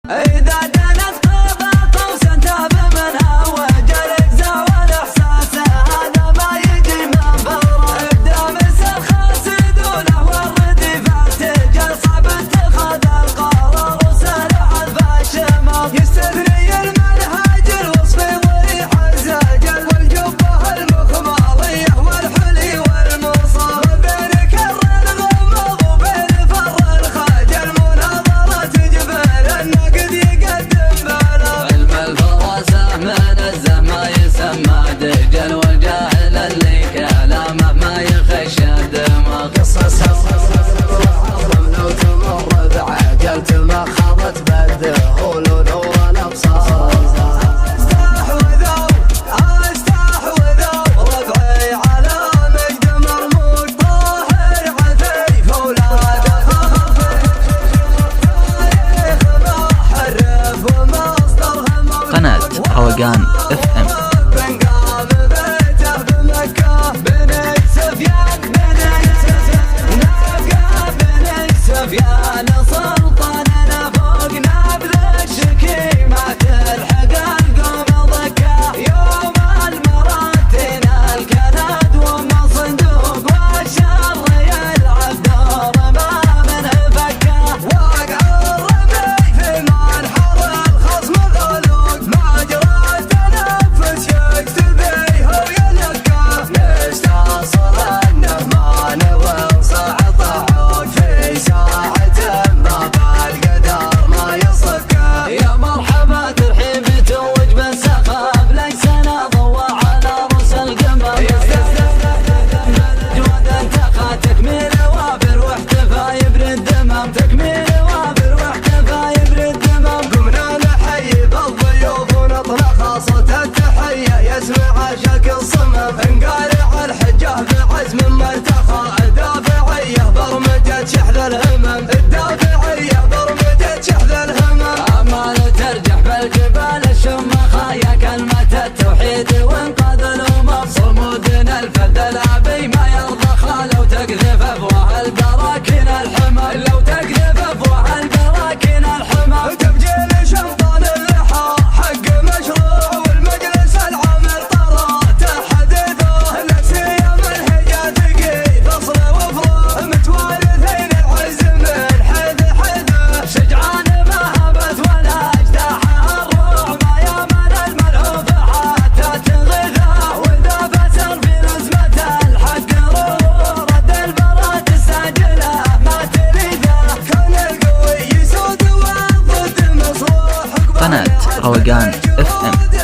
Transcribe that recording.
إذا دنت قضاء وسنتاب منها وجلك زوال إحساسه هذا ما يجي من فوره ابدا مسر خاسدونه والرديفات تجل صعب اتخاذ القرار وسرع الفاشمر يستثني المنهج الوصفي ضريح الزجل والجبه المخماريه والحلي والمصاب بين كر الغمض وبين فر الخجل مناظرة جبال النقد يقدم بلا علم الفراسة من الزهمة يسمى دجل والجاهل اللي كلامه ما يخش الدماغ قصصها لو تمر بعجلت ما خاضت بالدهول ونور الابصار استحوذوا ربعي على مجد مرموق طاهر عفيف ولاده حرف ومصدرهم قناة روقان FM. بنقام بيته بمكة بني سفيان نبقى بني سفيان سلطاننا فوق نبذ الشكيمة تلحق القوم ضكة يوم المراتين الكند وما صندوق والشر يلعب دور ما منه فكة واقع الربيع في منحر الخصم غلوق ما جرى تنفس يكتب بيه ويلقى نستأصل انه ما نوى صعد عود في ساعة ما بالقدر ما يصكه يا مرحبا ترحيب توج بالسخاب ليس نضوى على رؤوس القمر جود انتقى تكميل وافر واحتفى يبرد دمم تكميل وافر واحتفى يبرد دمم قمنا نحيي بالضيوف ونطلع خاصة التحية يسمع شكل صمم انقارع الحجة بعزم مرتخى الدافعية برمجة شحذ الهمم الدافعية برمجة شحذ الهمم أمال ترجح بالجبال الشمخة يا كلمة التوحيد وانقاذ الأمم صمودنا الفد الأبي ما يرضى لو تقذف أفواه البراكين الحمى لو تقذف أفواه البراكين الحمى تبجيل شمطان اللحى حق مشروع والمجلس العامل طرات حديثه نفسية منهجة تقي فصل وفروع متوارثين العز من حذ شجعان ما هبت ولا اجتاح الروع ما يامن الملعوب حتى تغذى واذا بسر في نزمة الحق روح رد البراد الساجلة ما تريده كان القوي يسود والضد مصروح قناة روقان FM.